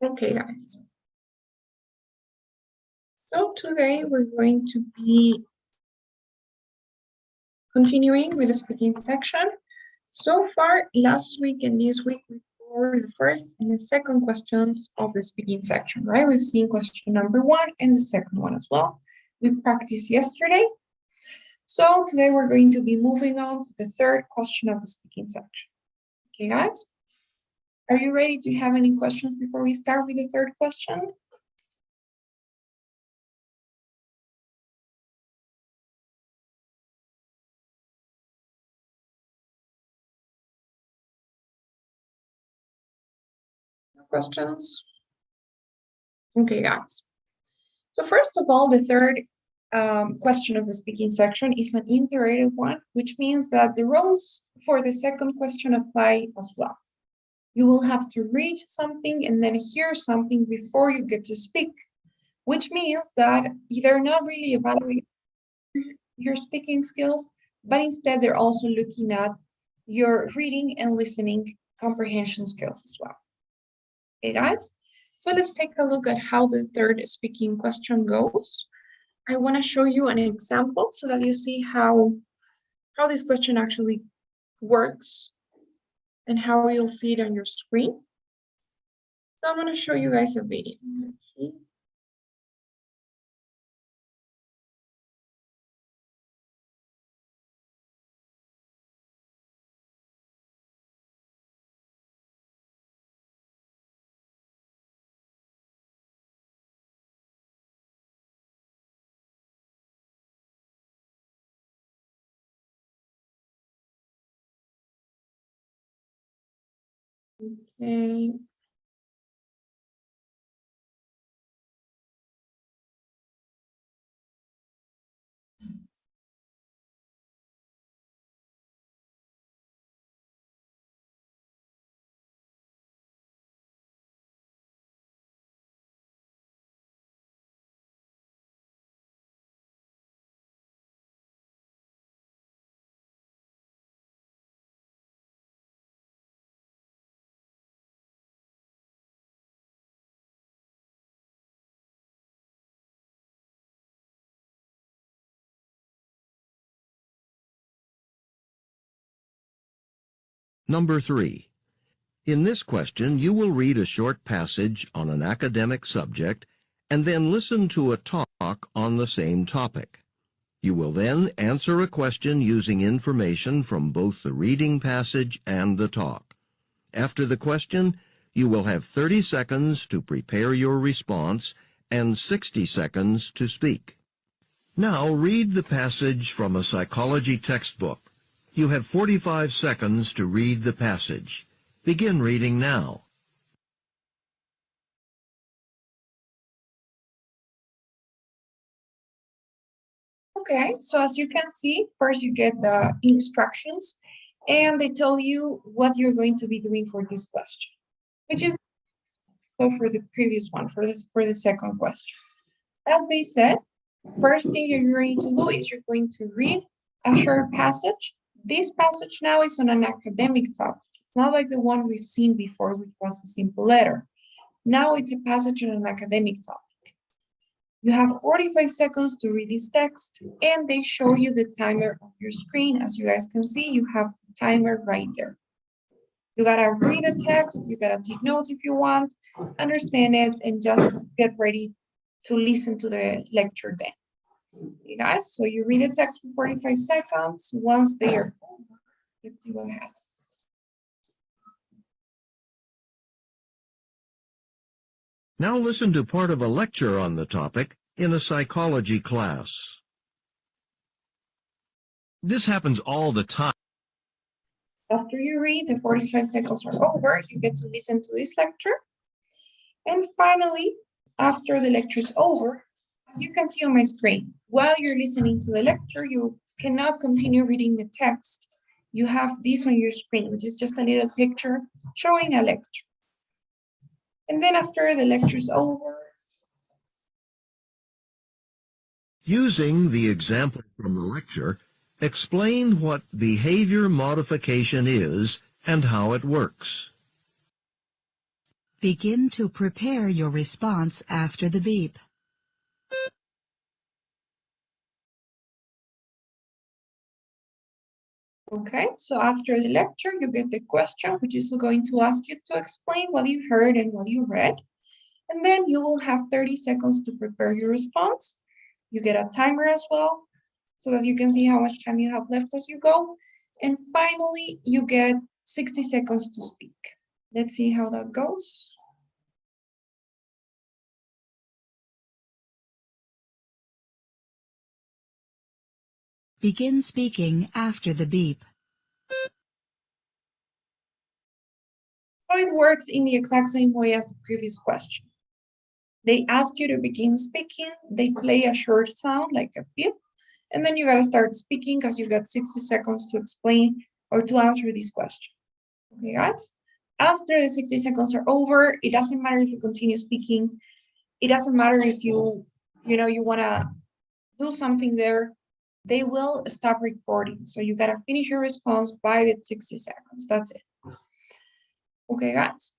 Okay, guys. So today we're going to be continuing with the speaking section. So far, last week and this week, we covered the first and the second questions of the speaking section, right? We've seen question number 1 and the second one as well. We practiced yesterday. So today we're going to be moving on to the third question of the speaking section. Okay, guys? Are you ready? Do you have any questions before we start with the third question? Questions? Okay, guys. So first of all, the third question of the speaking section is an iterative one, which means that the rules for the second question apply as well. You will have to read something and then hear something before you get to speak, which means that they're not really evaluating your speaking skills, but instead they're also looking at your reading and listening comprehension skills as well. Okay, guys? So let's take a look at how the third speaking question goes. I want to show you an example so that you see how this question actually works and how you'll see it on your screen. So I'm going to show you guys a video. Let's see. Okay. Number 3. In this question, you will read a short passage on an academic subject and then listen to a talk on the same topic. You will then answer a question using information from both the reading passage and the talk. After the question, you will have 30 seconds to prepare your response and 60 seconds to speak. Now read the passage from a psychology textbook. You have 45 seconds to read the passage. Begin reading now. Okay, so as you can see, first you get the instructions and they tell you what you're going to be doing for this question, which is so for the previous one, for the second question. As they said, first thing you're going to do is you're going to read a short passage. This passage now is on an academic topic. It's not like the one we've seen before, which was a simple letter. Now it's a passage on an academic topic. You have 45 seconds to read this text, and they show you the timer on your screen. As you guys can see, you have the timer right there. You gotta read the text, you gotta take notes if you want, understand it, and just get ready to listen to the lecture then. Okay, guys, so you read the text for 45 seconds. Once they are over, let's see what happens. Now listen to part of a lecture on the topic in a psychology class. This happens all the time. After you read, the 45 seconds are over, you get to listen to this lecture. And finally, after the lecture is over, as you can see on my screen, while you're listening to the lecture, you cannot continue reading the text. You have this on your screen, which is just a little picture showing a lecture. And then after the lecture is over, using the example from the lecture, explain what behavior modification is and how it works. Begin to prepare your response after the beep. Okay, so after the lecture, you get the question, which is going to ask you to explain what you heard and what you read. And then you will have 30 seconds to prepare your response. You get a timer as well, so that you can see how much time you have left as you go. And finally, you get 60 seconds to speak. Let's see how that goes. Begin speaking after the beep. So it works in the exact same way as the previous question. They ask you to begin speaking, they play a short sound like a beep, and then you gotta start speaking because you got 60 seconds to explain or to answer this question. Okay, guys? After the 60 seconds are over, it doesn't matter if you continue speaking. It doesn't matter if you wanna do something there. They will stop recording. So you gotta finish your response by the 60 seconds. That's it. Okay, guys?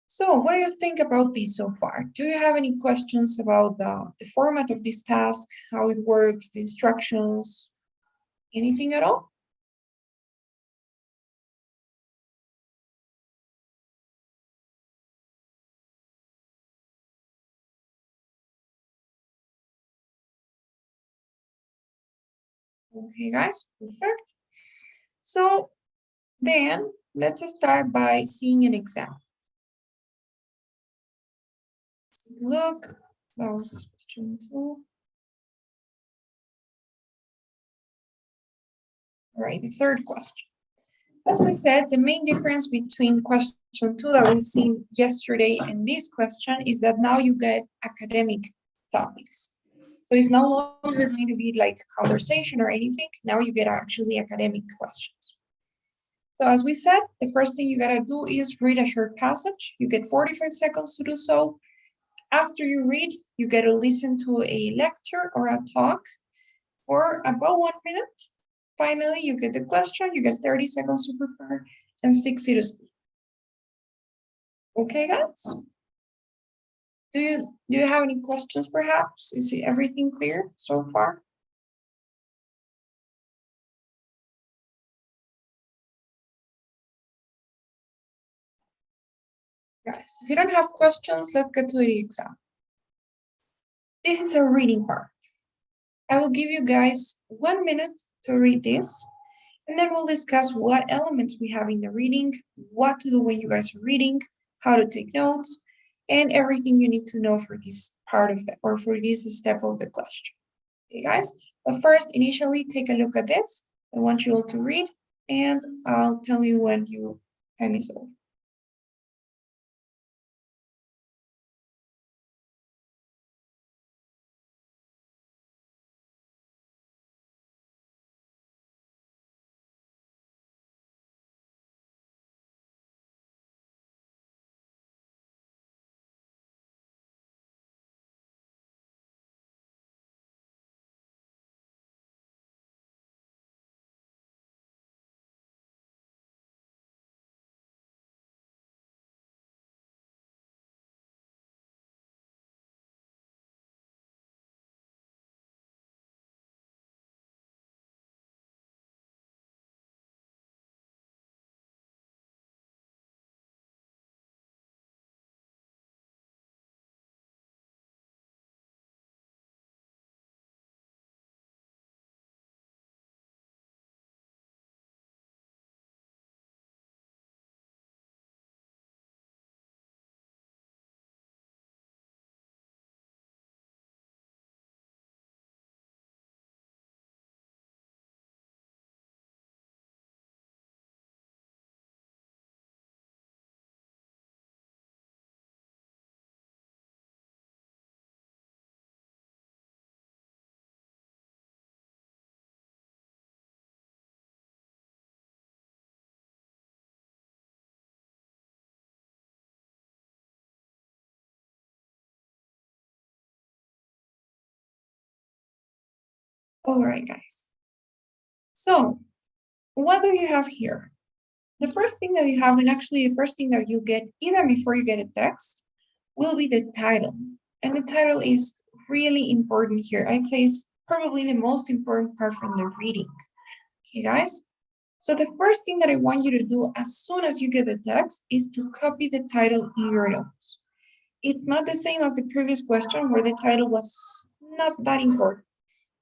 So what do you think about this so far? Do you have any questions about the format of this task, how it works, the instructions, anything at all? Okay, guys, perfect. So then let's start by seeing an example. Look, that was question 2. All right, the third question. As we said, the main difference between question 2 that we've seen yesterday and this question is that now you get academic topics. So it's no longer going to be like a conversation or anything. Now you get actually academic questions. So as we said, the first thing you gotta do is read a short passage. You get 45 seconds to do so. After you read, you get to listen to a lecture or a talk for about 1 minute. Finally, you get the question, you get 30 seconds to prepare and 60 to speak. Okay, guys? Do you have any questions perhaps? Is everything clear so far? Guys, if you don't have questions, let's get to the exam. This is a reading part. I will give you guys 1 minute to read this, and then we'll discuss what elements we have in the reading, what to do when you guys are reading, how to take notes, and everything you need to know for this part of it, or for this step of the question. Okay, guys? But first, initially, take a look at this. I want you all to read, and I'll tell you when you time is over. All right, guys. So what do you have here? The first thing that you have, and actually the first thing that you get even before you get a text, will be the title. And the title is really important here. I'd say it's probably the most important part from the reading. Okay, guys? So the first thing that I want you to do as soon as you get the text is to copy the title in your notes. It's not the same as the previous question where the title was not that important.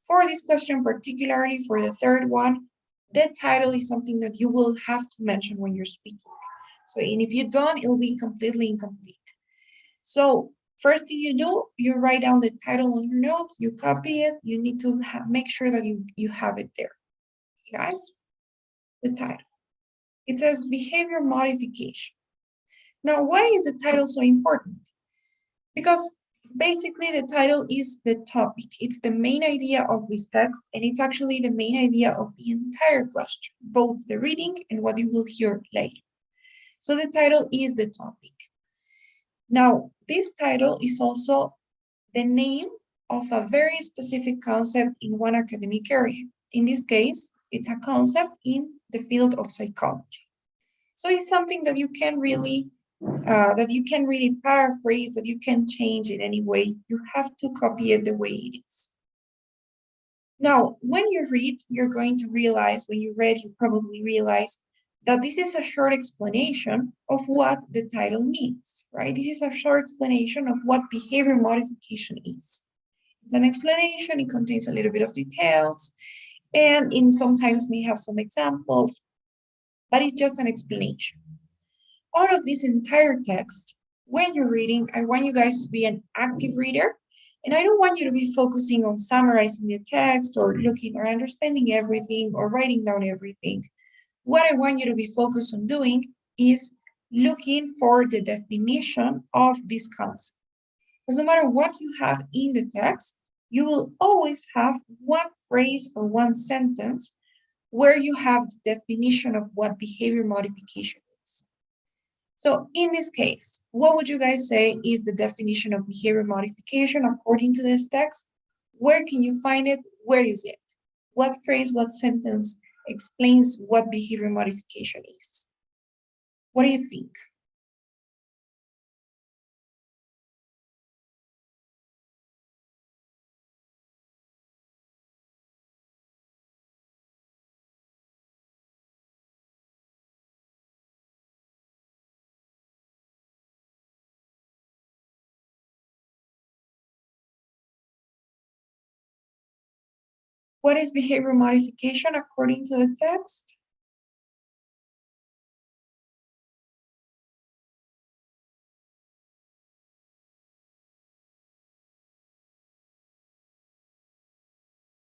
For this question, particularly for the third one, the title is something that you will have to mention when you're speaking. So, and if you don't, it'll be completely incomplete. So first thing you do, you write down the title on your notes, you copy it, you need to make sure that you have it there. Guys, the title. It says behavior modification. Now, why is the title so important? Because basically the title is the topic. It's the main idea of this text, and it's actually the main idea of the entire question, both the reading and what you will hear later. So the title is the topic. Now, this title is also the name of a very specific concept in one academic area. In this case, it's a concept in the field of psychology. So it's something that you can really paraphrase, that you can change in any way. You have to copy it the way it is. Now, when you read, you're going to realize, when you read, you probably realize that this is a short explanation of what the title means, right? This is a short explanation of what behavior modification is. It's an explanation, it contains a little bit of details, and it sometimes may have some examples, but it's just an explanation. Out of this entire text, when you're reading, I want you guys to be an active reader, and I don't want you to be focusing on summarizing the text or looking or understanding everything or writing down everything. What I want you to be focused on doing is looking for the definition of this concept. Because no matter what you have in the text, you will always have one phrase or one sentence where you have the definition of what behavior modification is. So in this case, what would you guys say is the definition of behavior modification according to this text? Where can you find it? Where is it? What phrase, what sentence explains what behavior modification is? What do you think? What is behavior modification according to the text?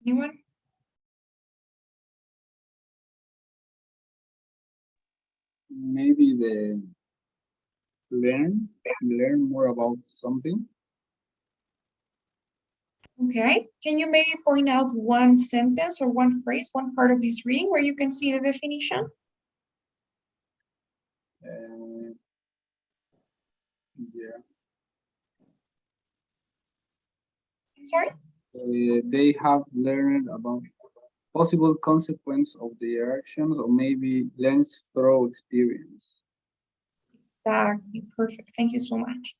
Anyone? Maybe the learn more about something. Okay, can you maybe point out one sentence or one phrase, one part of this reading where you can see the definition? Yeah. I'm sorry? They have learned about possible consequence of their actions, or maybe learns through experience. Exactly, perfect. Thank you so much.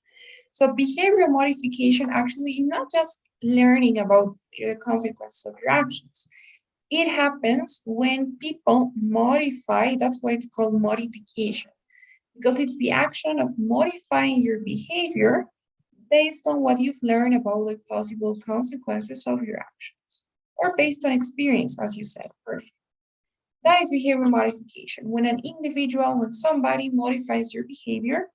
So behavior modification actually is not just learning about the consequences of your actions. It happens when people modify, that's why it's called modification, because it's the action of modifying your behavior based on what you've learned about the possible consequences of your actions, or based on experience, as you said, perfect. That is behavior modification, when an individual, when somebody modifies your behavior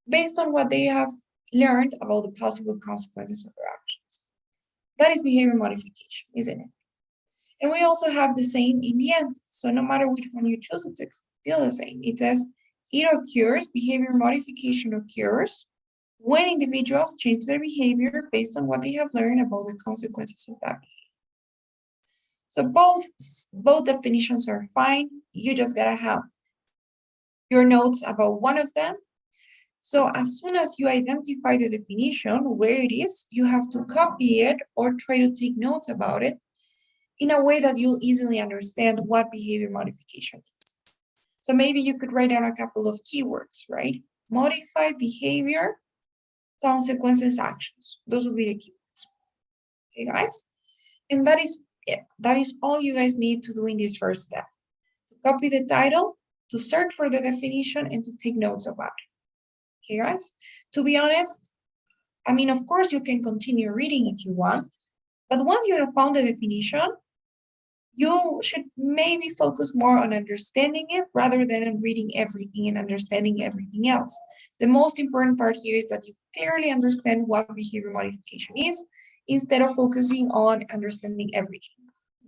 based on what they have learned about the possible consequences of their actions. That is behavior modification, isn't it? And we also have the same in the end. So no matter which one you choose, it's still the same. It says it occurs, behavior modification occurs when individuals change their behavior based on what they have learned about the consequences of that behavior. So both definitions are fine. You just gotta have your notes about one of them. So as soon as you identify the definition, where it is, you have to copy it or try to take notes about it in a way that you'll easily understand what behavior modification is. So maybe you could write down a couple of keywords, right? Modify behavior, consequences, actions. Those would be the keywords. Okay, guys? And that is it. That is all you guys need to do in this first step. To copy the title, to search for the definition, and to take notes about it. Okay, guys? To be honest, I mean, of course, you can continue reading if you want, but once you have found the definition, you should maybe focus more on understanding it rather than on reading everything and understanding everything else. The most important part here is that you clearly understand what behavior modification is instead of focusing on understanding everything.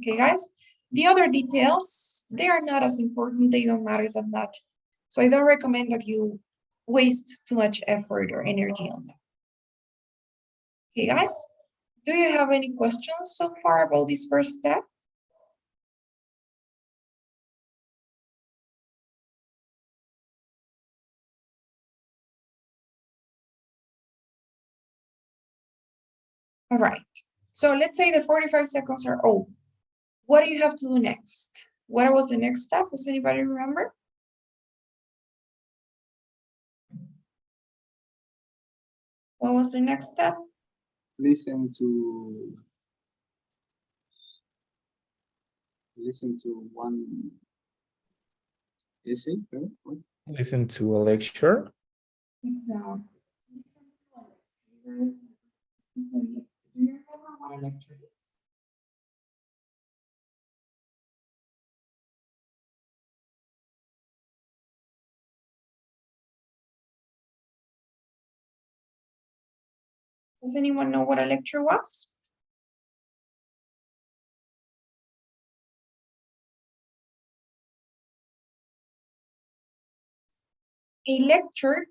Okay, guys? The other details, they are not as important, they don't matter that much. So I don't recommend that you waste too much effort or energy on them. Okay, guys? Do you have any questions so far about this first step? All right, so let's say the 45 seconds are over. What do you have to do next? What was the next step? Does anybody remember? What was the next step? Listen to one essay, right? What? Listen to a lecture. No. Do you remember what a lecture is? Does anyone know what a lecture was? A lecture,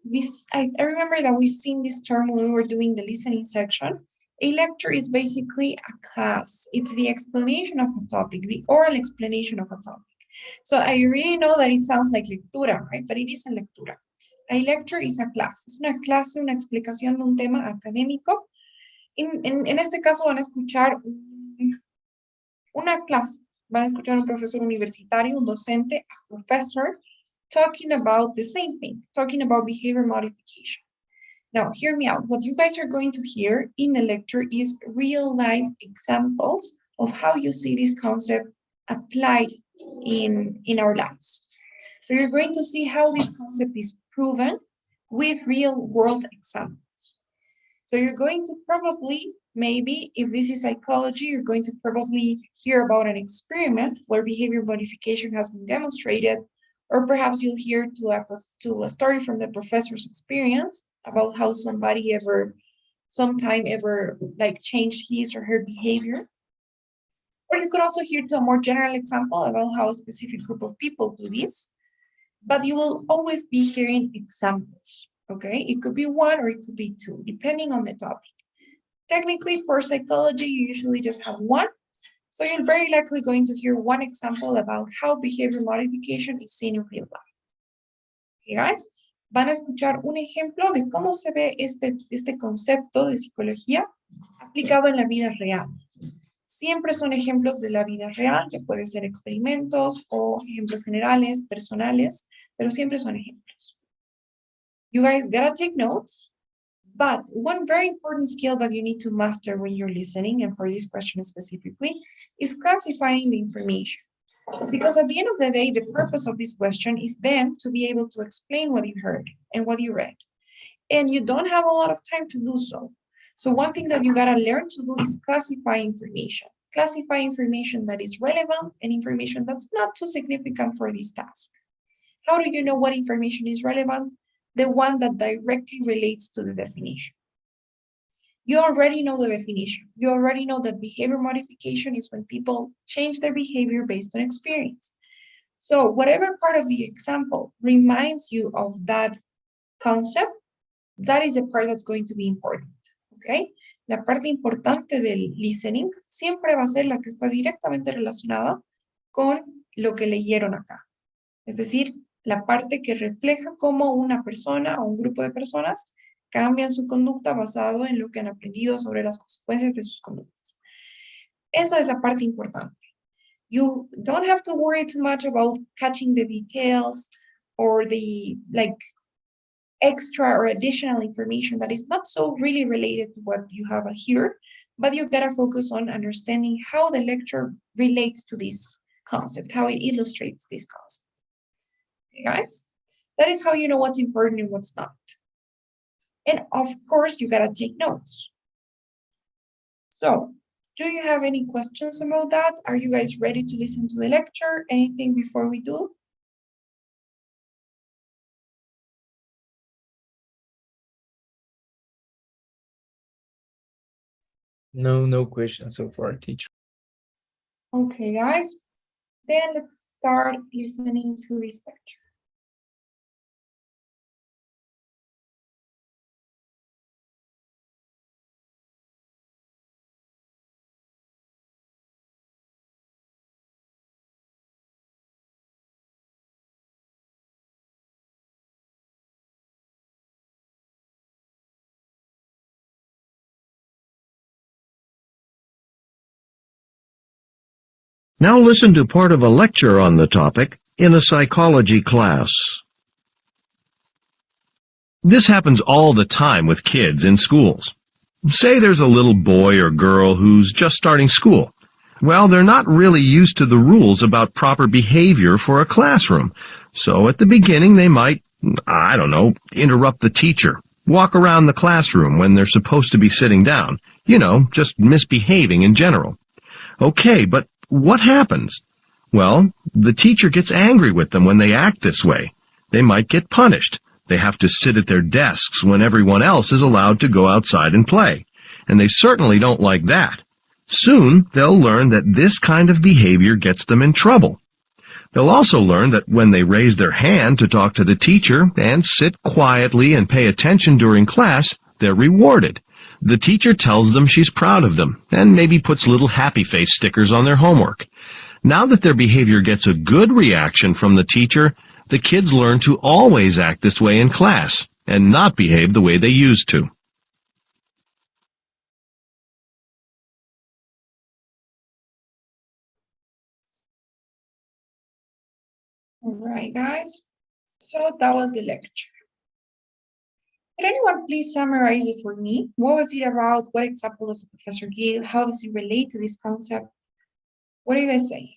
I remember that we've seen this term when we were doing the listening section. A lecture is basically a class. It's the explanation of a topic, the oral explanation of a topic. So I really know that it sounds like lectura, right? But it isn't lectura. A lecture is a class. Es una clase, una explicación de un tema académico. En este caso van a escuchar una clase. Van a escuchar un profesor universitario, un docente, a professor, talking about the same thing, talking about behavior modification. Now, hear me out. What you guys are going to hear in the lecture is real-life examples of how you see this concept applied in our lives. So you're going to see how this concept is proven with real-world examples. So you're going to probably, maybe, if this is psychology, you're going to probably hear about an experiment where behavior modification has been demonstrated, or perhaps you'll hear to a story from the professor's experience about how somebody sometime like changed his or her behavior. Or you could also hear to a more general example about how a specific group of people do this, but you will always be hearing examples, okay? It could be one or it could be two, depending on the topic. Technically, for psychology, you usually just have one, so you're very likely going to hear one example about how behavior modification is seen in real life. Okay, guys? Van a escuchar un ejemplo de cómo se ve este concepto de psicología aplicado en la vida real. Siempre son ejemplos de la vida real, que pueden ser experimentos o ejemplos generales, personales, pero siempre son ejemplos. You guys gotta take notes, but one very important skill that you need to master when you're listening, and for this question specifically, is classifying the information. Because at the end of the day, the purpose of this question is then to be able to explain what you heard and what you read. And you don't have a lot of time to do so. So one thing that you gotta learn to do is classify information. Classify information that is relevant and information that's not too significant for this task. How do you know what information is relevant? The one that directly relates to the definition. You already know the definition. You already know that behavior modification is when people change their behavior based on experience. So whatever part of the example reminds you of that concept, that is the part that's going to be important, okay? La parte importante del listening siempre va a ser la que está directamente relacionada con lo que leyeron acá. Es decir, la parte que refleja cómo una persona o un grupo de personas cambian su conducta basado en lo que han aprendido sobre las consecuencias de sus conductas. Esa es la parte importante. You don't have to worry too much about catching the details, or the like extra or additional information that is not so really related to what you have here, but you gotta focus on understanding how the lecture relates to this concept, how it illustrates this concept. Okay, guys? That is how you know what's important and what's not. And of course, you gotta take notes. So, do you have any questions about that? Are you guys ready to listen to the lecture? Anything before we do? No questions so far, teacher. Okay, guys. Then let's start listening to this lecture. Now listen to part of a lecture on the topic in a psychology class. This happens all the time with kids in schools. Say there's a little boy or girl who's just starting school. Well, they're not really used to the rules about proper behavior for a classroom. So at the beginning they might, I don't know, interrupt the teacher, walk around the classroom when they're supposed to be sitting down. You know, just misbehaving in general. Okay, but what happens? Well, the teacher gets angry with them when they act this way. They might get punished. They have to sit at their desks when everyone else is allowed to go outside and play. And they certainly don't like that. Soon, they'll learn that this kind of behavior gets them in trouble. They'll also learn that when they raise their hand to talk to the teacher and sit quietly and pay attention during class, they're rewarded. The teacher tells them she's proud of them and maybe puts little happy face stickers on their homework. Now that their behavior gets a good reaction from the teacher, the kids learn to always act this way in class and not behave the way they used to. All right, guys. So that was the lecture. Could anyone please summarize it for me? What was it about? What example does the professor give? How does it relate to this concept? What do you guys say?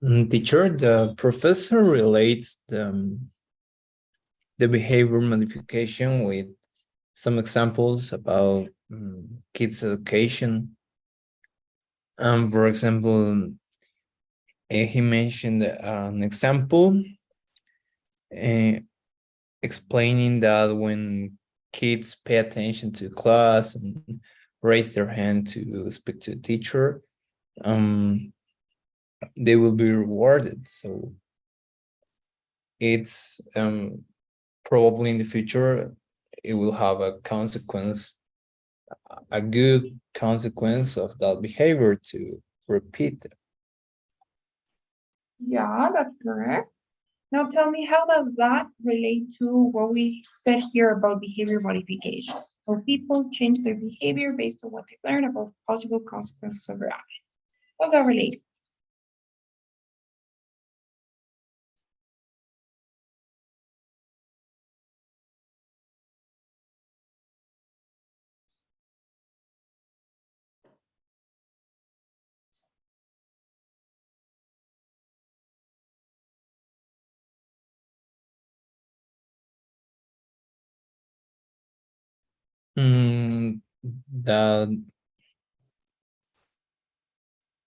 Teacher, the professor relates the behavior modification with some examples about kids' education. For example, he mentioned an example explaining that when kids pay attention to class and raise their hand to speak to the teacher, they will be rewarded. So it's probably in the future it will have a consequence, a good consequence of that behavior to repeat it. Yeah, that's correct. Now tell me, how does that relate to what we said here about behavior modification? Where people change their behavior based on what they learn about possible consequences of their actions. How's that related?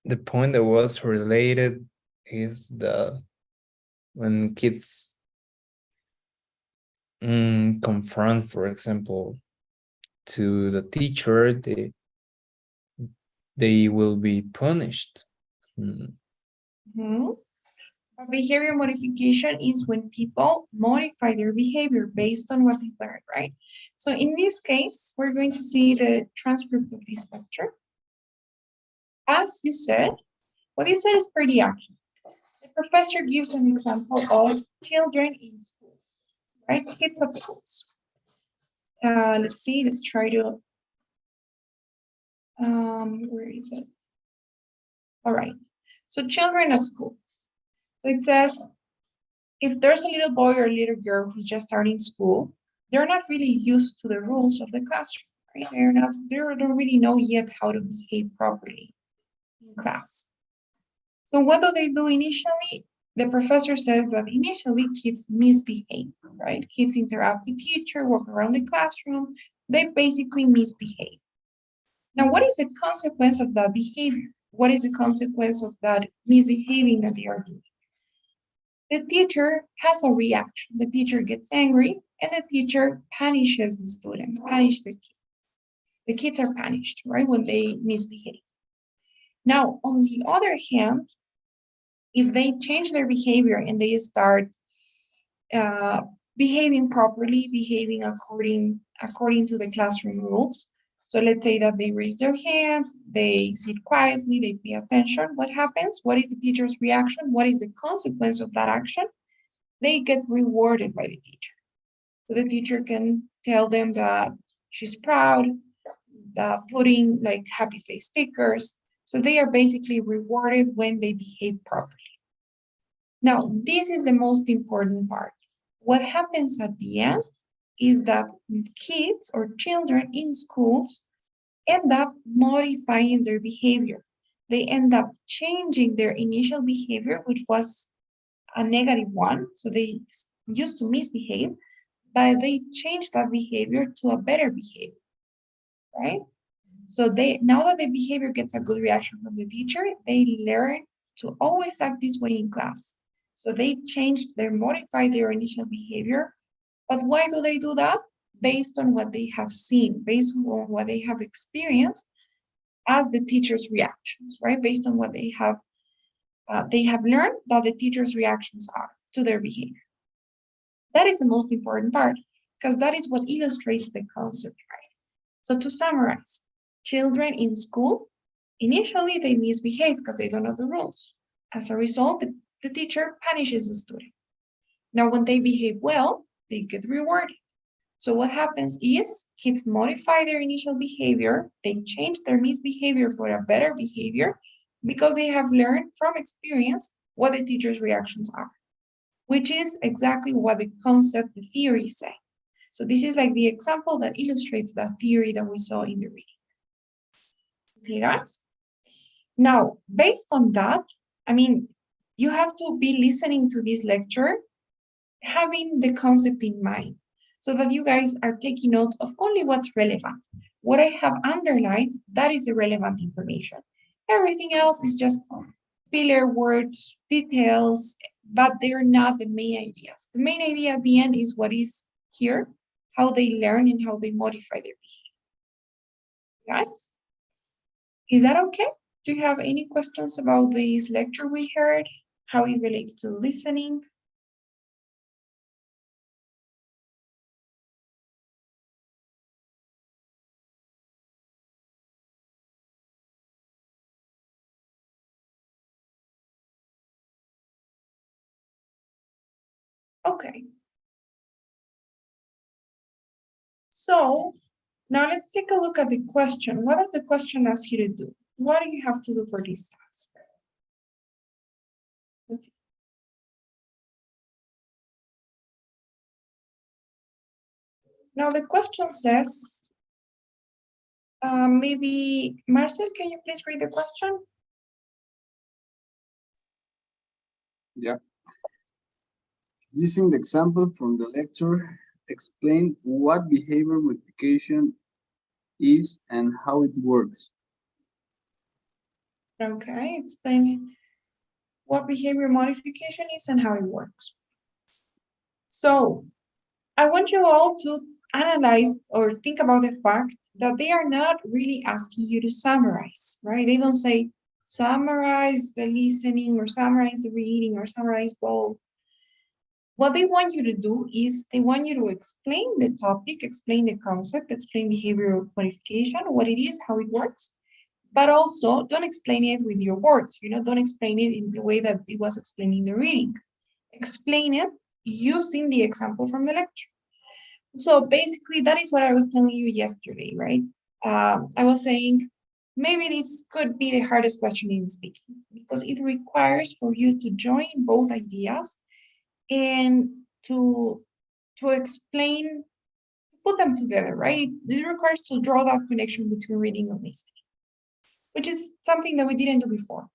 The point that was related is the when kids confront, for example, to the teacher, they will be punished. Behavior modification is when people modify their behavior based on what they learned, right? So in this case, we're going to see the transcript of this lecture. As you said, what you said is pretty accurate. The Professor gives an example of children in school, right? Kids at schools. Let's see, let's try to, where is it? All right, so children at school. So it says, if there's a little boy or a little girl who's just starting school, they're not really used to the rules of the classroom, right? They don't really know yet how to behave properly in class. So what do they do initially? The professor says that initially kids misbehave, right? Kids interrupt the teacher, walk around the classroom. They basically misbehave. Now, what is the consequence of that behavior? What is the consequence of that misbehaving that they are doing? The teacher has a reaction. The teacher gets angry and the teacher punishes the student, punish the kid. The kids are punished, right, when they misbehave. Now, on the other hand, if they change their behavior and they start behaving properly, behaving according to the classroom rules. So let's say that they raise their hand, they sit quietly, they pay attention. What happens? What is the teacher's reaction? What is the consequence of that action? They get rewarded by the teacher. So the teacher can tell them that she's proud, that putting like happy face stickers. So they are basically rewarded when they behave properly. Now, this is the most important part. What happens at the end is that kids or children in schools end up modifying their behavior. They end up changing their initial behavior, which was a negative one. So they used to misbehave, but they changed that behavior to a better behavior, right? So now that the behavior gets a good reaction from the teacher, they learn to always act this way in class. So they modified their initial behavior. But why do they do that? Based on what they have seen, based on what they have experienced as the teacher's reactions, right? Based on what they have learned that the teacher's reactions are to their behavior. That is the most important part, because that is what illustrates the concept, right? So to summarize, children in school, initially they misbehave because they don't know the rules. As a result, the teacher punishes the student. Now, when they behave well, they get rewarded. So what happens is kids modify their initial behavior, they change their misbehavior for a better behavior because they have learned from experience what the teacher's reactions are, which is exactly what the concept, the theory say. So this is like the example that illustrates that theory that we saw in the reading. Okay, guys? Now, based on that, you have to be listening to this lecture, having the concept in mind, so that you guys are taking note of only what's relevant. What I have underlined, that is the relevant information. Everything else is just filler words, details, but they're not the main ideas. The main idea at the end is what is here, how they learn and how they modify their behavior. Guys, is that okay? Do you have any questions about this lecture we heard? How it relates to listening? Okay. So now let's take a look at the question. What does the question ask you to do? What do you have to do for this task? Let's see. Now the question says, maybe Marcel, can you please read the question? Yeah. Using the example from the lecture, explain what behavior modification is and how it works. Okay, explain what behavior modification is and how it works. So I want you all to analyze or think about the fact that they are not really asking you to summarize, right? They don't say summarize the listening or summarize the reading or summarize both. What they want you to do is they want you to explain the topic, explain the concept, explain behavior modification, what it is, how it works, But also don't explain it with your words, don't explain it in the way that it was explaining the reading. Explain it using the example from the lecture. So basically, that is what I was telling you yesterday, right? I was saying maybe this could be the hardest question in speaking because it requires for you to join both ideas and to explain, put them together, right? It requires to draw that connection between reading and listening, which is something that we didn't do before.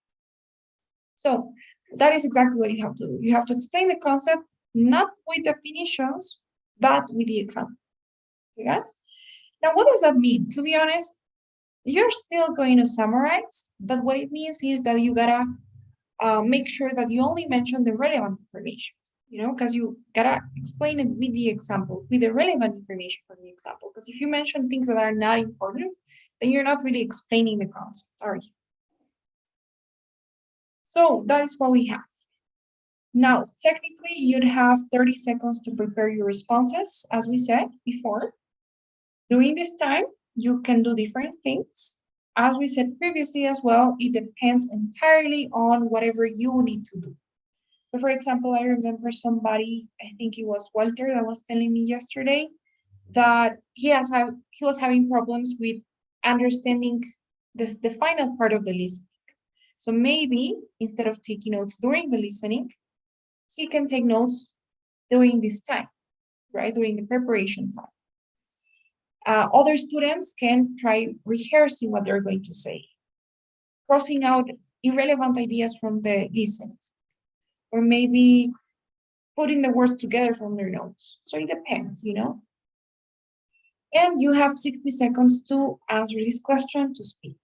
So that is exactly what you have to do. You have to explain the concept, not with definitions, but with the example. Okay, guys? Now, what does that mean? To be honest, you're still going to summarize, but what it means is that you gotta make sure that you only mention the relevant information, because you gotta explain it with the example, with the relevant information from the example. Because if you mention things that are not important, then you're not really explaining the concept, are you? So that is what we have. Now, technically, you'd have 30 seconds to prepare your responses, as we said before. During this time, you can do different things. As we said previously as well, it depends entirely on whatever you need to do. So for example, I remember somebody, I think it was Walter, that was telling me yesterday that he was having problems with understanding the final part of the listening. So maybe instead of taking notes during the listening, he can take notes during this time, right? During the preparation time. Other students can try rehearsing what they're going to say, crossing out irrelevant ideas from the listening, or maybe putting the words together from their notes. So it depends, And you have 60 seconds to answer this question, to speak.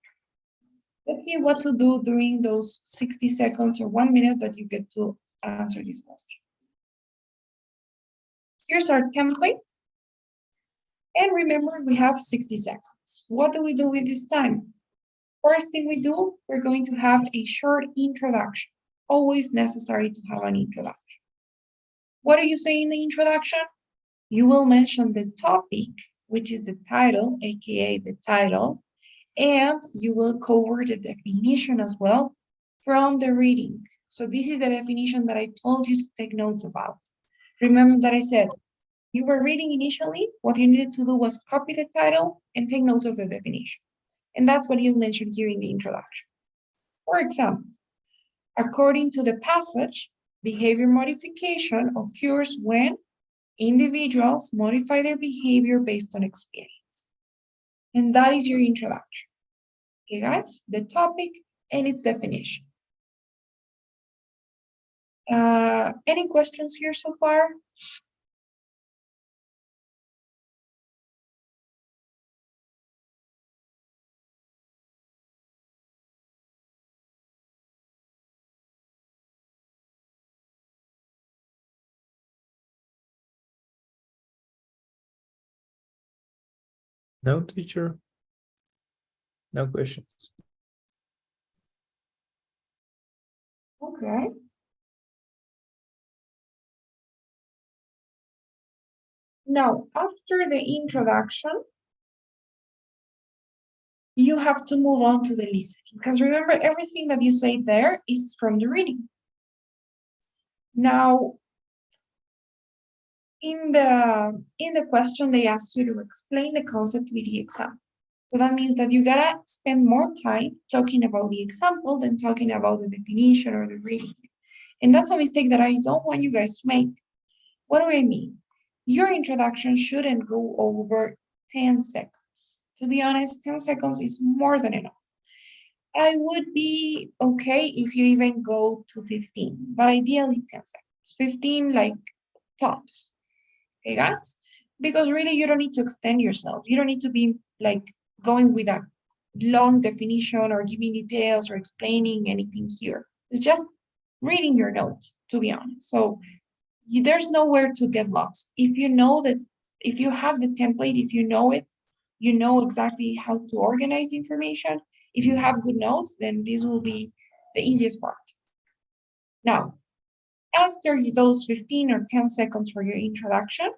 Let's see what to do during those 60 seconds or 1 minute that you get to answer this question. Here's our template. And remember, we have 60 seconds. What do we do with this time? First thing we do, we're going to have a short introduction. Always necessary to have an introduction. What do you say in the introduction? You will mention the topic, which is the title, aka the title, and you will cover the definition as well from the reading. So this is the definition that I told you to take notes about. Remember that I said, you were reading initially, what you needed to do was copy the title and take notes of the definition. And that's what you mentioned here in the introduction. For example, according to the passage, behavior modification occurs when individuals modify their behavior based on experience. And that is your introduction. Okay, guys, the topic and its definition. Any questions here so far? No, teacher. No questions. Okay. Now, after the introduction, you have to move on to the listening. Because remember, everything that you say there is from the reading. Now, in the question, they asked you to explain the concept with the example. So that means that you gotta spend more time talking about the example than talking about the definition or the reading. And that's a mistake that I don't want you guys to make. What do I mean? Your introduction shouldn't go over 10 seconds. To be honest, 10 seconds is more than enough. I would be okay if you even go to 15, but ideally 10 seconds. 15 like tops. Okay, guys? Because really you don't need to extend yourself. You don't need to be like going with a long definition or giving details or explaining anything here. It's just reading your notes, to be honest. So there's nowhere to get lost. If you know that, if you have the template, if you know it, you know exactly how to organize the information. If you have good notes, then this will be the easiest part. Now, after those 15 or 10 seconds for your introduction,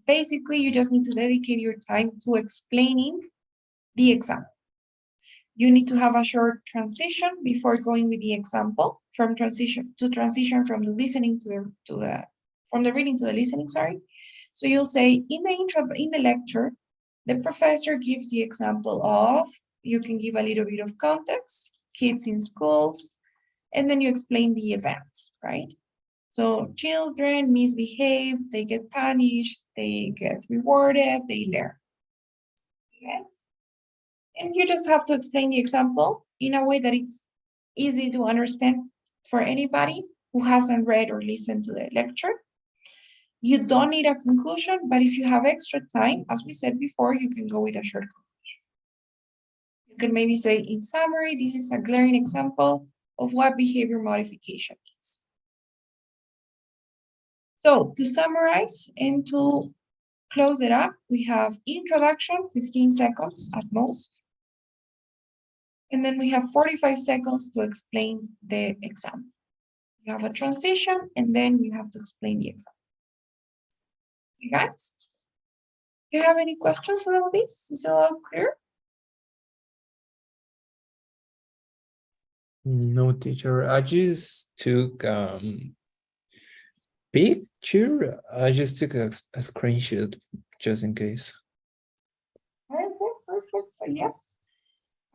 basically you just need to dedicate your time to explaining the example. You need to have a short transition before going with the example from transition from the listening from the reading to the listening, sorry. So you'll say in the lecture, the professor gives the example of, you can give a little bit of context, kids in schools, and then you explain the events, right? So children misbehave, they get punished, they get rewarded, they learn. Okay? And you just have to explain the example in a way that it's easy to understand for anybody who hasn't read or listened to the lecture. You don't need a conclusion, but if you have extra time, as we said before, you can go with a short conclusion. You can maybe say, in summary, this is a glaring example of what behavior modification is. So to summarize and to close it up, we have introduction, 15 seconds at most. And then we have 45 seconds to explain the example. You have a transition, and then you have to explain the example. Okay, guys? Do you have any questions about this? Is it all clear? No, teacher. I just took picture. I just took a screenshot just in case. Okay, perfect. Yes.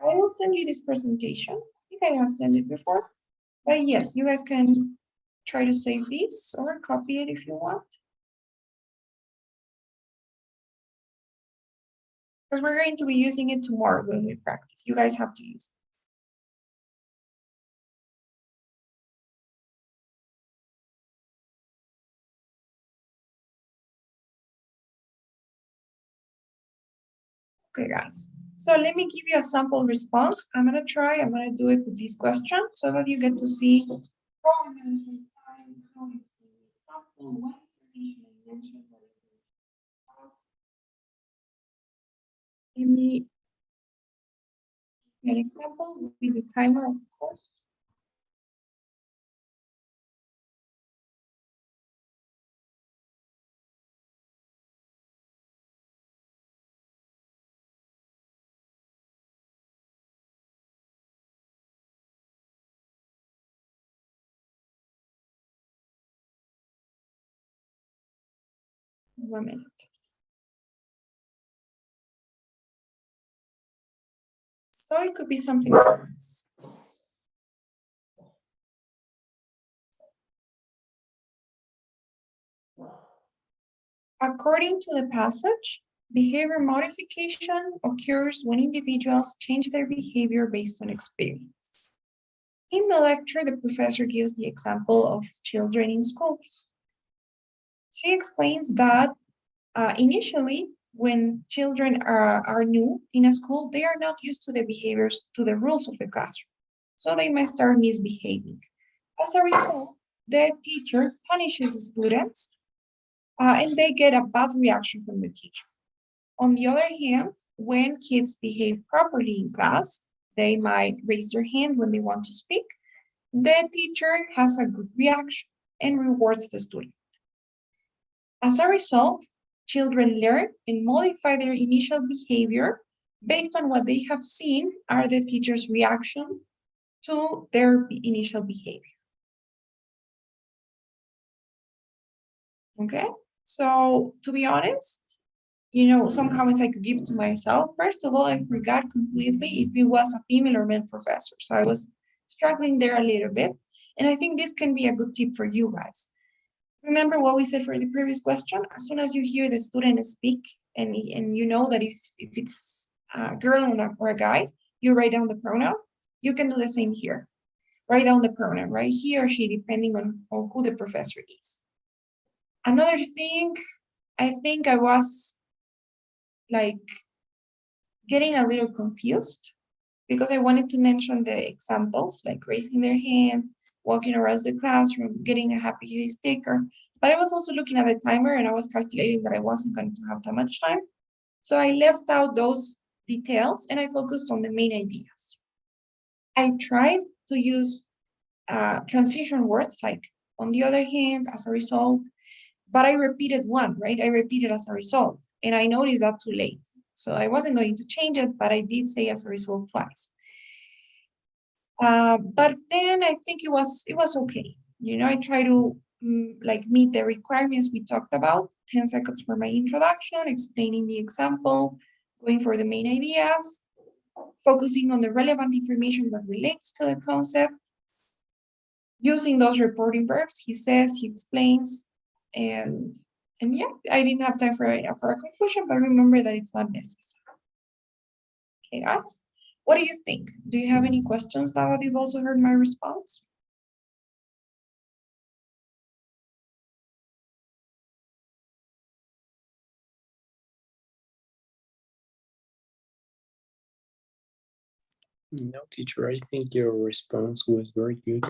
I will send you this presentation. I think I have sent it before. But yes, you guys can try to save this or copy it if you want. Because we're going to be using it tomorrow when we practice. You guys have to use it. Okay, guys. So let me give you a sample response. I'm going to do it with this question so that you get to see how I'm going to take time, how it's the example, what information I mentioned. Give me an example with the timer, of course. One minute. So it could be something like this. According to the passage, behavior modification occurs when individuals change their behavior based on experience. In the lecture, the professor gives the example of children in schools. She explains that initially, when children are new in a school, they are not used to the behaviors, to the rules of the classroom. So they might start misbehaving. As a result, the teacher punishes students and they get a bad reaction from the teacher. On the other hand, when kids behave properly in class, they might raise their hand when they want to speak. The teacher has a good reaction and rewards the student. As a result, children learn and modify their initial behavior based on what they have seen are the teacher's reaction to their initial behavior. Okay, so to be honest, some comments I could give to myself. First of all, I forgot completely if it was a female or male professor. So I was struggling there a little bit. And I think this can be a good tip for you guys. Remember what we said for the previous question? As soon as you hear the student speak and you know that if it's a girl or a guy, you write down the pronoun. You can do the same here. Write down the pronoun, right? He or she, depending on who the professor is. Another thing, I think I was like getting a little confused because I wanted to mention the examples, like raising their hand, walking around the classroom, getting a happy face sticker. But I was also looking at the timer and I was calculating that I wasn't going to have that much time. So I left out those details and I focused on the main ideas. I tried to use transition words like on the other hand, as a result, but I repeated one, right? I repeated as a result and I noticed that too late. So I wasn't going to change it, but I did say as a result twice. But then I think it was okay. You know, I try to like meet the requirements we talked about. 10 seconds for my introduction, explaining the example, going for the main ideas, focusing on the relevant information that relates to the concept, using those reporting verbs. He says, he explains, and yeah, I didn't have time for a conclusion, but remember that it's not necessary. Okay, guys, what do you think? Do you have any questions now that you've also heard my response? No, teacher, I think your response was very good.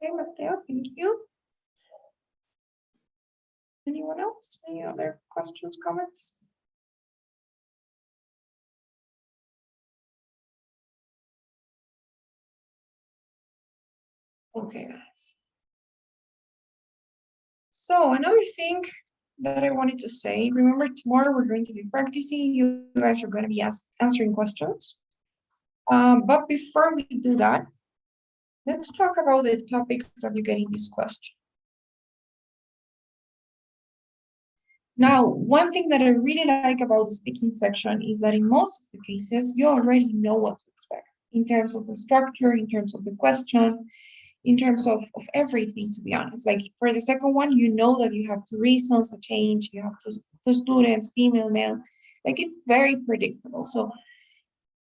Okay, Mateo, thank you. Anyone else? Any other questions, comments? Okay, guys. So another thing that I wanted to say, remember tomorrow we're going to be practicing. You guys are going to be answering questions. But before we do that, let's talk about the topics that you get in this question. Now, one thing that I really like about the speaking section is that in most of the cases, you already know what to expect in terms of the structure, in terms of the question, in terms of everything, to be honest. Like for the second one, you know that you have two reasons, a change, you have two students, female, male, like it's very predictable. So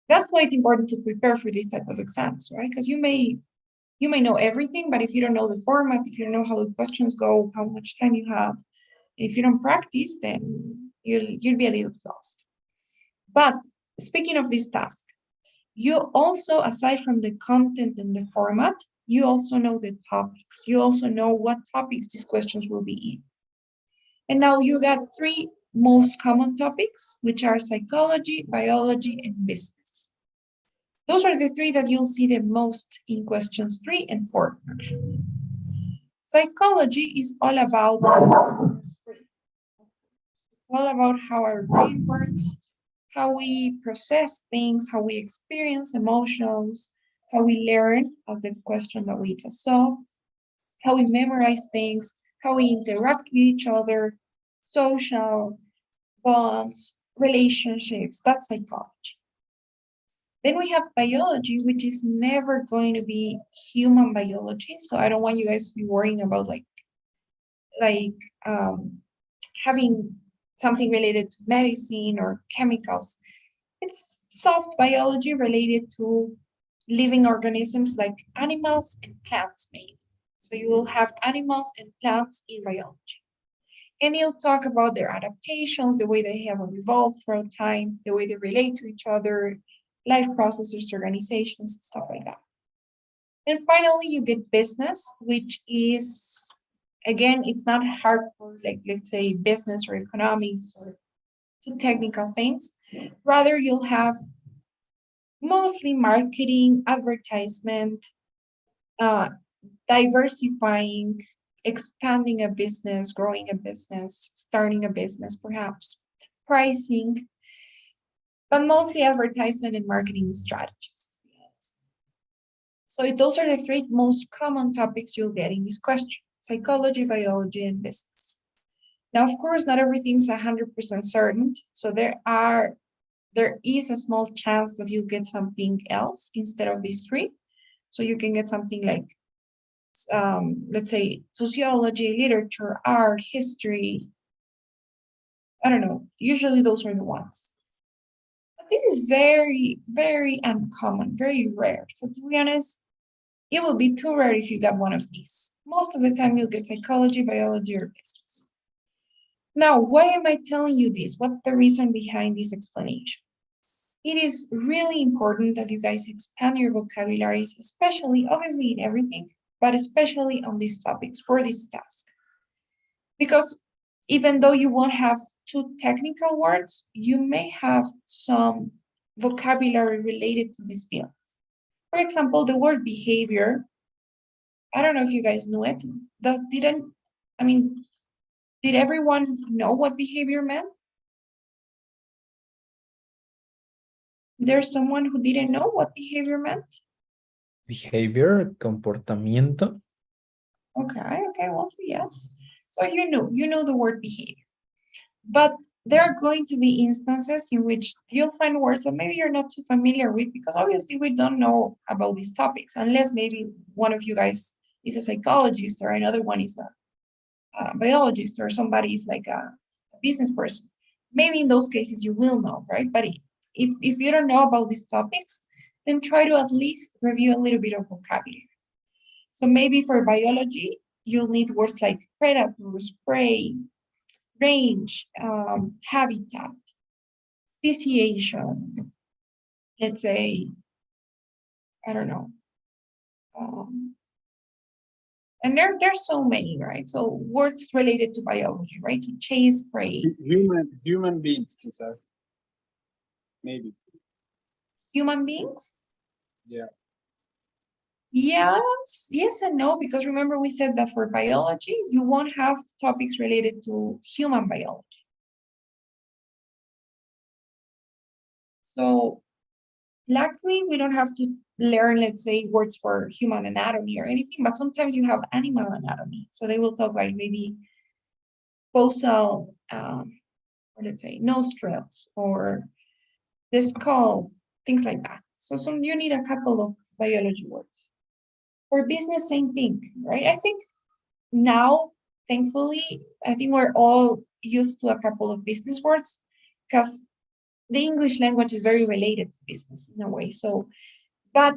that's why it's important to prepare for these type of exams, right? Because you may know everything, but if you don't know the format, if you don't know how the questions go, how much time you have, if you don't practice, then you'll be a little lost. But speaking of this task, you also, aside from the content and the format, you also know the topics. You also know what topics these questions will be in. And now you got three most common topics, which are psychology, biology, and business. Those are the three that you'll see the most in questions 3 and 4, actually. Psychology is all about how our brain works, how we process things, how we experience emotions, how we learn, as the question that we just saw, how we memorize things, how we interact with each other, social bonds, relationships. That's psychology. Then we have biology, which is never going to be human biology. So I don't want you guys to be worrying about having something related to medicine or chemicals. It's soft biology related to living organisms like animals and plants mainly. So you will have animals and plants in biology. And he'll talk about their adaptations, the way they have evolved throughout time, the way they relate to each other, life processes, organizations, stuff like that. And finally, you get business, which is, again, it's not hard for, like, let's say, business or economics or too technical things. Rather, you'll have mostly marketing, advertisement, diversifying, expanding a business, growing a business, starting a business, perhaps, pricing, but mostly advertisement and marketing strategies, to be honest. So those are the three most common topics you'll get in this question: psychology, biology, and business. Now, of course, not everything's 100% certain. So there is a small chance that you'll get something else instead of these three. So you can get something like, let's say, sociology, literature, art, history. I don't know. Usually those are the ones. But this is very, very uncommon, very rare. So to be honest, it will be too rare if you got one of these. Most of the time you'll get psychology, biology, or business. Now, why am I telling you this? What's the reason behind this explanation? It is really important that you guys expand your vocabularies, especially, obviously, in everything, but especially on these topics for this task. Because even though you won't have two technical words, you may have some vocabulary related to these fields. For example, the word behavior, I don't know if you guys knew it. Did everyone know what behavior meant? There's someone who didn't know what behavior meant? Behavior, comportamiento. Okay, well, yes. So you know the word behavior. But there are going to be instances in which you'll find words that maybe you're not too familiar with because obviously we don't know about these topics unless maybe one of you guys is a psychologist or another one is a biologist or somebody is like a business person. Maybe in those cases you will know, right? But if you don't know about these topics, then try to at least review a little bit of vocabulary. So maybe for biology, you'll need words like predators, prey, range, habitat, speciation, let's say, I don't know. And there's so many, right? So words related to biology, right? To chase prey, Human beings, quizás. Maybe. human beings. Yeah. Yes and no, because remember we said that for biology, you won't have topics related to human biology. So luckily, we don't have to learn, let's say, words for human anatomy or anything, but sometimes you have animal anatomy. So they will talk like maybe fossal, or let's say nostrils or the skull, things like that. So you need a couple of biology words. For business, same thing, right? I think now, thankfully, I think we're all used to a couple of business words because the English language is very related to business in a way. So, but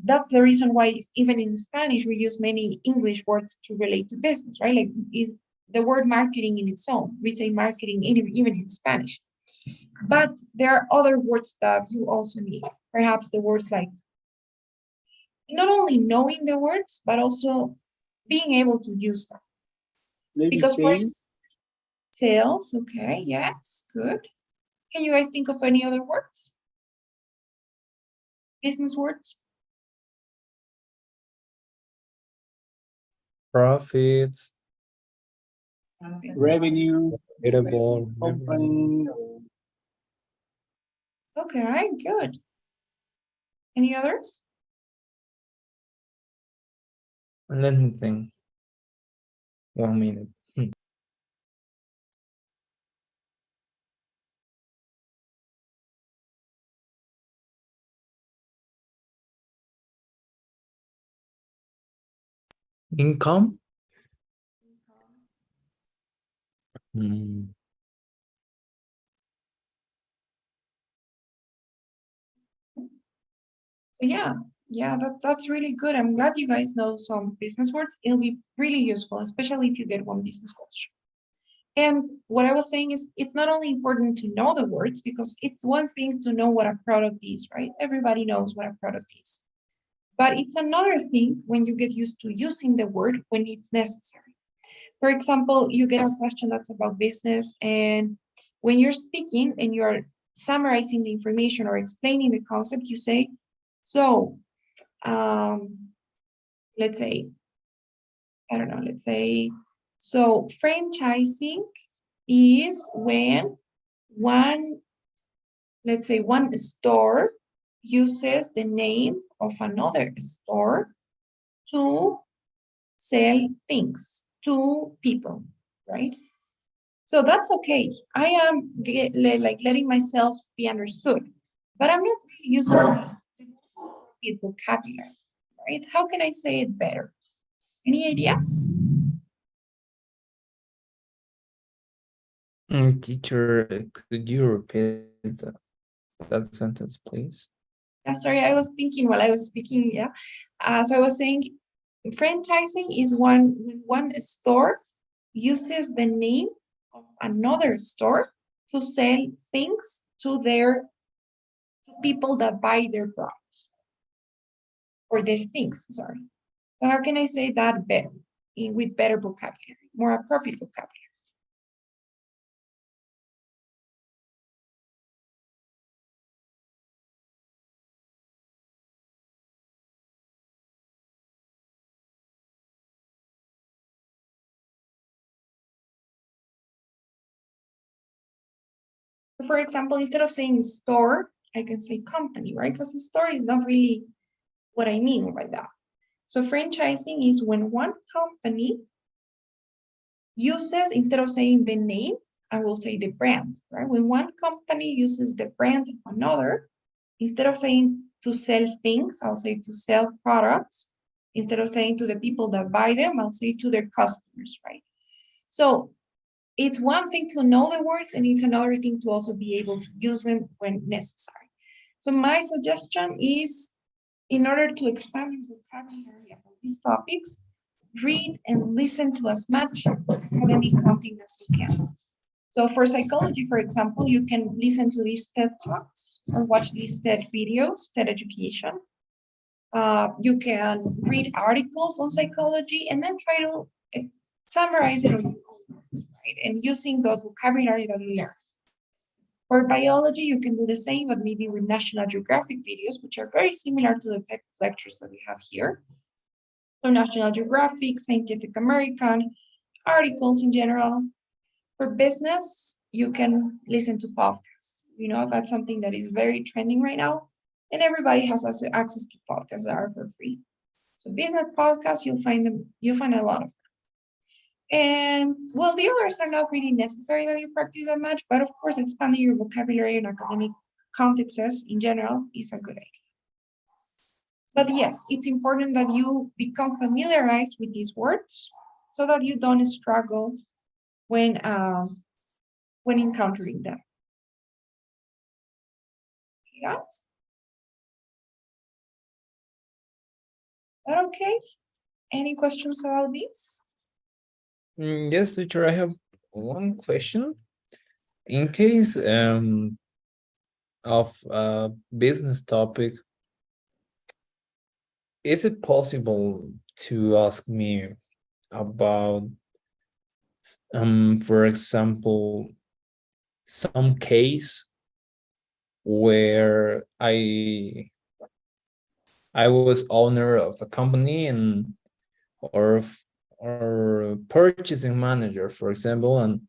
that's the reason why even in Spanish we use many English words to relate to business, right? Like is the word marketing in its own. We say marketing even in Spanish. But there are other words that you also need. Perhaps the words like not only knowing the words, but also being able to use them. Maybe Because for sales. sales, okay, yes, good. Can you guys think of any other words? Business words? Profits, Revenue. profitable, Company. Okay, good. Any others? let me think. 1 minute. Income. Mm, Yeah, that's really good. I'm glad you guys know some business words. It'll be really useful, especially if you get one business question. And what I was saying is it's not only important to know the words because it's one thing to know what a product is, right? Everybody knows what a product is. But it's another thing when you get used to using the word when it's necessary. For example, you get a question that's about business, and when you're speaking and you're summarizing the information or explaining the concept, you say, so let's say, I don't know, let's say, so franchising is when one, let's say one store uses the name of another store to sell things to people, right? So that's okay. I am like letting myself be understood, but I'm not really using the vocabulary, right? How can I say it better? Any ideas? Teacher, could you repeat that sentence, please? Yeah, sorry, I was thinking while I was speaking. Yeah. So I was saying franchising is when one store uses the name of another store to sell things to their people that buy their products or their things, sorry. So how can I say that better with better vocabulary, more appropriate vocabulary? For example, instead of saying store, I can say company, right? Because the store is not really what I mean by that. So franchising is when one company uses, instead of saying the name, I will say the brand, right? When one company uses the brand of another, instead of saying to sell things, I'll say to sell products. Instead of saying to the people that buy them, I'll say to their customers, right? So it's one thing to know the words, and it's another thing to also be able to use them when necessary. So my suggestion is, in order to expand your vocabulary about these topics, read and listen to as much academic content as you can. So for psychology, for example, you can listen to these TED Talks or watch these TED videos, TED Education. You can read articles on psychology and then try to summarize it on your own words, right? And using the vocabulary that you learn. For biology, you can do the same, but maybe with National Geographic videos, which are very similar to the tech lectures that we have here. So National Geographic, Scientific American, articles in general. For business, you can listen to podcasts. You know, that's something that is very trending right now, and everybody has access to podcasts that are for free. So business podcasts, you'll find a lot of them. And well, the others are not really necessary that you practice that much, but of course, expanding your vocabulary in academic contexts in general is a good idea. But yes, it's important that you become familiarized with these words so that you don't struggle when encountering them. Yes. That okay? Any questions about this? Yes, teacher, I have one question. In case of a business topic, is it possible to ask me about, for example, some case where I was owner of a company and or purchasing manager, for example, and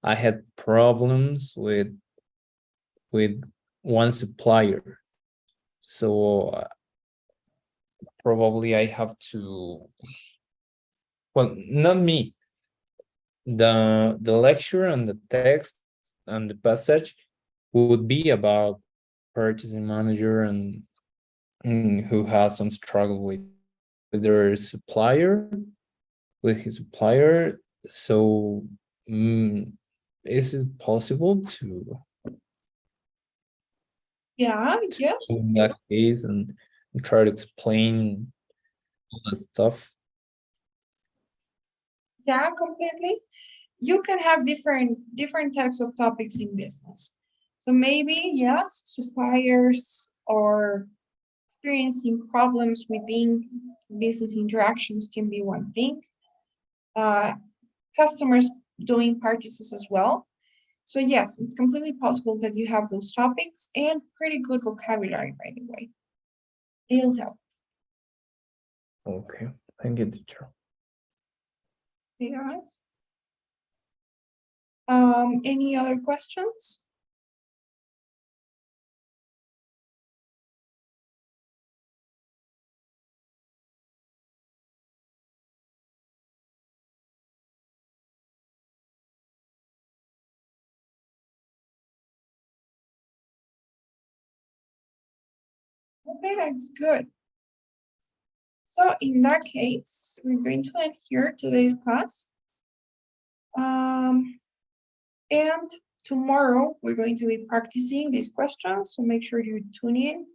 I had problems with one supplier. So probably I have to, well, not me. The lecture and the text and the passage would be about purchasing manager and who has some struggle with their supplier, with his supplier. So is it possible to Yeah, yes. in that case and try to explain all that stuff? Yeah, completely. You can have different types of topics in business. So maybe, yes, suppliers or experiencing problems within business interactions can be one thing. Customers doing purchases as well. So yes, it's completely possible that you have those topics and pretty good vocabulary, by the way. It'll help. Okay, thank you, teacher. Okay, guys. Any other questions? Okay, that's good. So in that case, we're going to end here today's class. And tomorrow we're going to be practicing these questions, so make sure you tune in.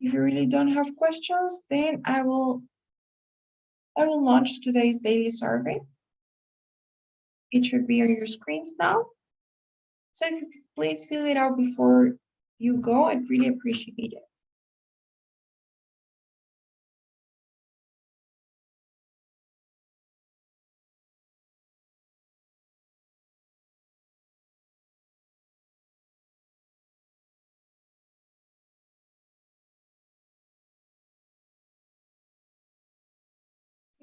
If you really don't have questions, then I will launch today's daily survey. It should be on your screens now. So if you could please fill it out before you go, I'd really appreciate it.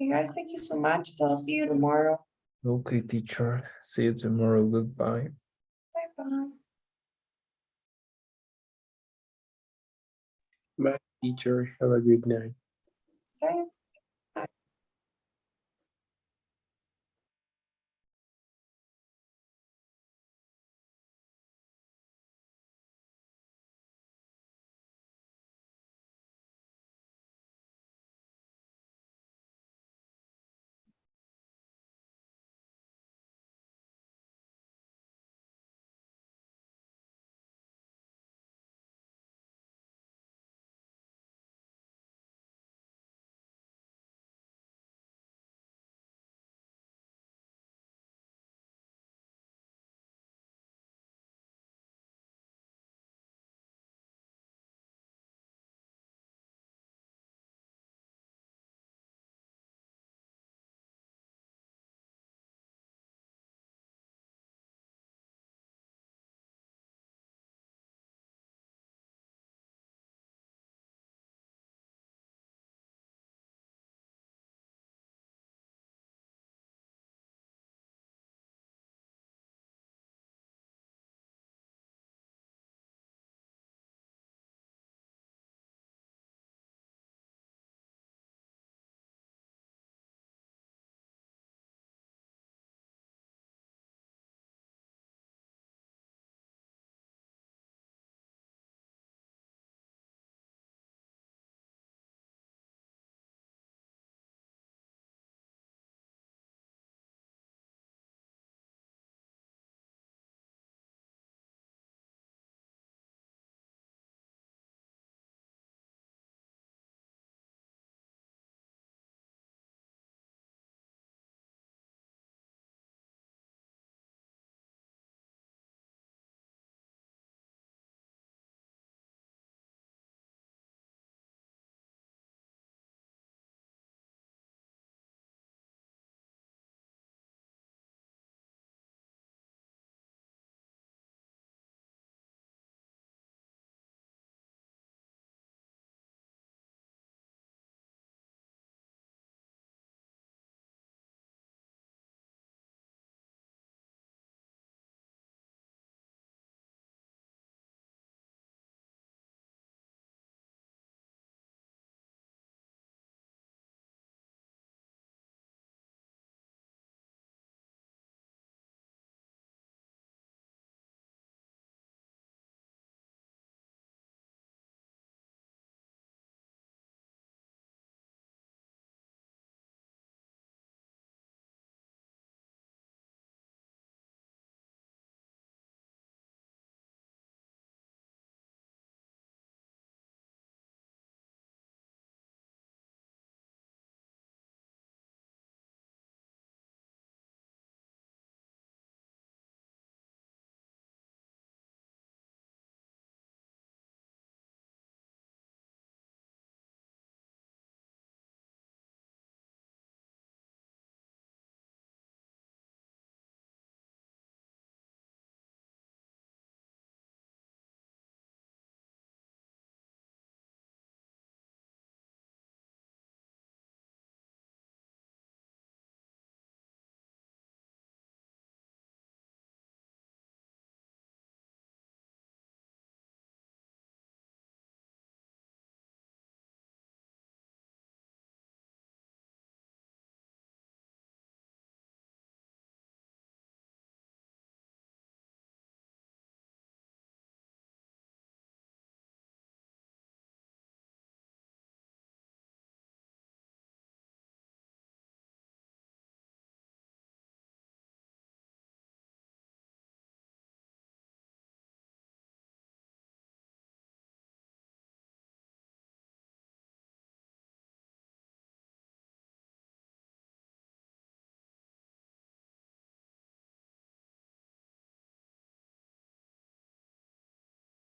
Okay, guys, thank you so much. So I'll see you tomorrow. Okay, teacher. See you tomorrow. Goodbye. Bye-bye. Bye, teacher. Have a good night.